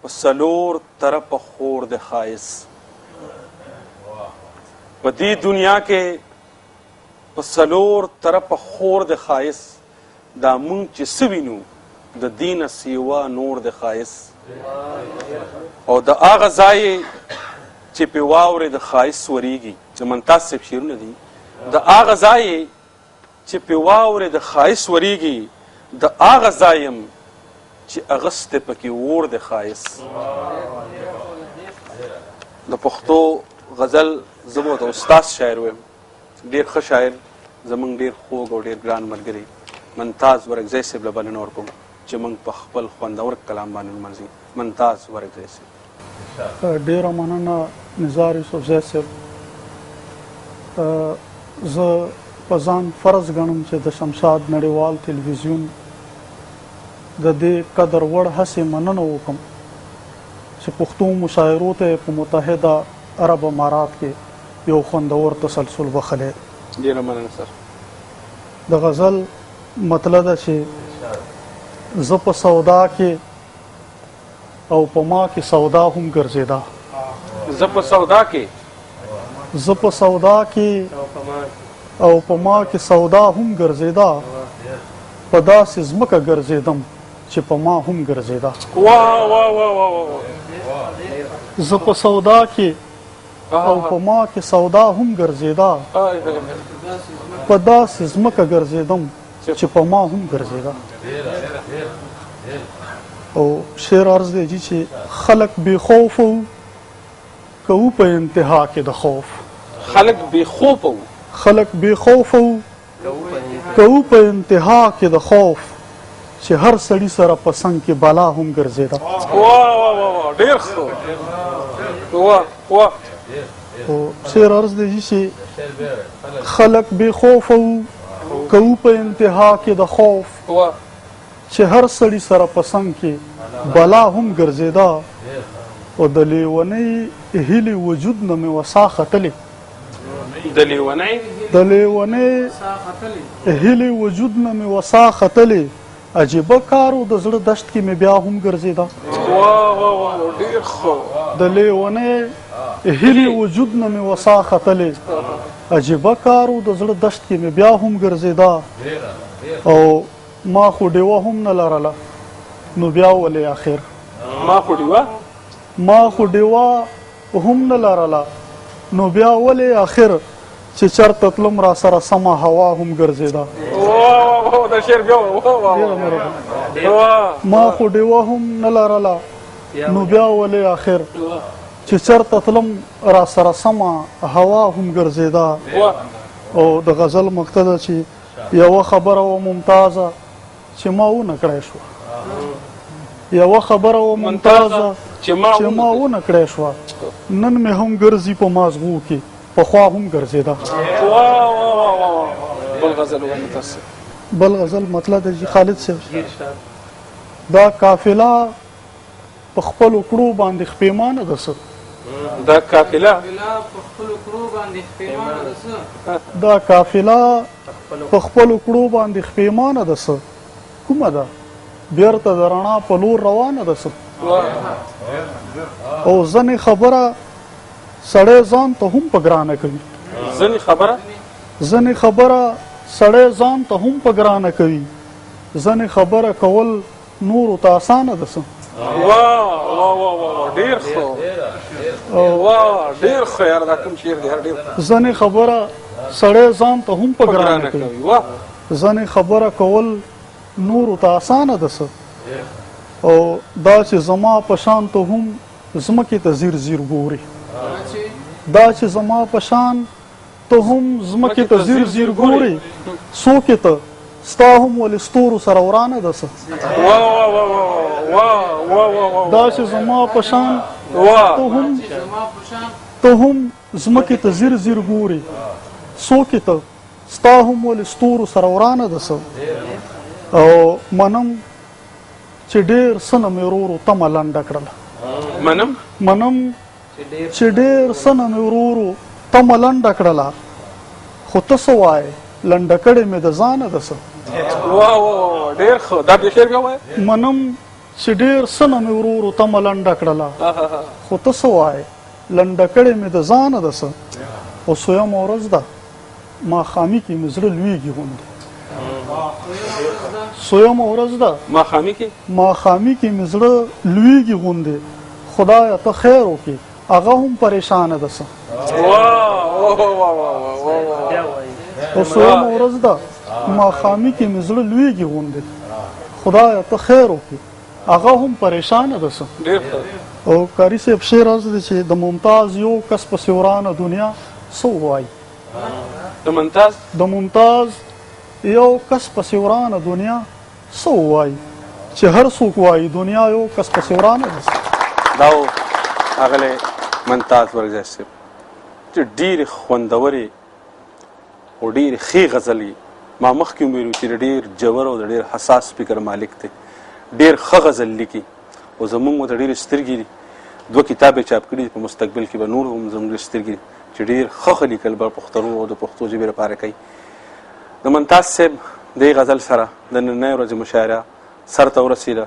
په څلور طرفه خور د ښایست په دې دنیا کې په څلور طرفه خور د ښایست دا مونږ چې څه وینو د دې نه سیوا نور د ښایست او د هغه ځای چې پې واورې د ښایست ورېږي چې ممتاز صاحب شعرونه دي د هغه ځای چې پې واورې د ښایست ورېږي د هغه ځای یم چې اغستی پکې اور د ښایست د پښتو غزل زه به ورته استاد شاعر ویم ډېر ښه شاعر زموږ ډېر خوږ او ډېر ګران ملګري ممتاز ورکزی صاحب له بلنه ورکوم چې موږ په خپل خوندور کلام باندې ونمانځي ممتاز ورکزی صاحب ډېره مننه نزار یوسفزی صاحب زه په ځان فرض ګڼم چې د شمشاد نړیوال تلویزیون د دې قدر وړ هڅې مننه وکړم چې پښتو مشاعرو ته په متحده عرب امارات کې یو خوندور تسلسل بخلی ډېره مننه سر د غزل مطلب ده چې زه په سودا کې او په ما کې سودا هم ګرځېده زه په سودا کې زه په سودا کې او په ما کې سودا هم ګرځېده په داسې ځمکه ګرځېدم چې په ما هم ګرځېده زه په سودا کې او په ما کې سودا هم ګرځېده په داسې ځمکه ګرځېدم چې په ما هم ګرځېده او شعر عرض دی جی چې خلق بې خوف وو که و په انتها کې د خوف خلق بې خوفه وو خلق بې خوف وو که و په انتها کې د خوف چې هر سړي سره په څنګ کې بلا هم ګرځېده ډېر ښه او شعر عرض دی جی چې خلق بې خوف وو که و په انتها کې د خوف چې هر سړي سره په څنګ کې بلا هم ګرځېده او د لیونۍ هیلې وجود نه مې وسا ختلې د لیونۍ هیلې وجود نه مې وسا ختلې عجیبه کار و د زړه دشت کې مې بیا هم ګرځېده د لیونۍ هیلې وجود نه مې وسا ختلې عجیبه کار و د زړه دشت کې مې بیا هم ګرځېده او ما خو ډیوه هم نه لرله نو بیا ولې اخر ما خو ډیوه هم نه لرله نو بیا ولې اخر چې چرته تلم را سره سمه هوا هم ګرځېده ما خو ډیوه هم نه لرله نو بیا ولې اخر چې چرته تلم را سره سمه هوا هم ګرځېده او د غزل مقتده چې یوه خبره و ممتازه چې ما ونه کړی شوه یوه خبره و ممتازه چې ما ونه کړی شوه نن مې هم ګرځي په مازغو کې پخوا هم ګرځېده بل غزل مطلب دی خالد صاحب دا قافله په خپلو کړو باندې خپېمانه ده څه دا قافله دا قافله په خپلو کړو باندې خپېمانه ده څه کومه ده بیرته د رڼا په لور روانه ده څه او ځنې خبره سړی ځان ته هم په ګرانه کوي ځنې خبره سړی ځان ته هم په ګرانه کوي ځنې خبره کول نورو ته اسانه ده څه ځنې خبره سړی ځان ته هم په ګرانه کوي ځنې خبره کول نورو ته اسانه ده څه او دا چې زما په شان ته هم ځمکې ته زیر زیر ګوري دا چې زما په شان ته هم ځمکې ته زیر زیر ګوري څوکې ته ستا هم ولې ستورو سره ورانه ده څه دا چې زما په شان ته هم ځمکې ته زیر زیر ګوري څوکې ته ستا هم ولې ستورو سره ورانه ده څه او منم چې ډېر څه نه مې ورورو تمه لنډه کړله منم چې ډېر څه نه مې ورورو تمه لنډه کړله خو ته څه وایې لنډه کړې مې د ځانه ده څه منم چې ډېر څه نه مې ورورو تمه لنډه کړله خو ته څه وایې لنډه کړې مې د ځانه ده څه او سویمه ورځ ده ماښامي کې مې زړه لویږي غوندې سویمه ورځ ده ماښامي کې مې زړه لویږي غوندې خدایه ته خیر وکړې هغه هم پریشانه ده څه او سویمه ورځ ده ماښامي کې مې زړه لویږي غوندې خدایه ته خیر وکړې هغه هم پریشانه ده څه او قاري صاحب شعر عرض دی چې د ممتاز یو کس پسې ورانه دنیا څه ووایي د ممتاز یو کس پسې ورانه دنیا څه ووایي چې هر څوک وایي دنیا یو کس پسې ورانه ده دا و اغلی ممتاز ورکزی صاحب چې ډېرې خوندورې او ډېرې ښې غزلې ما مخکې هم ویلو چې د ډېر جوور او د ډېر حساس فکر مالک دی ډېر ښه غزل لیکي او زموږ ورته ډېرې سترګې دي 2 کتابې چاپ کړي په مستقبل کې به نور هم زموږ سترګې چې ډېر ښه لیکل به پښتنو او د پښتو ژبې لپاره کوي د ممتاز صاحب دې غزل سره د نننۍ ورځې مشاعره سر ته ورسېده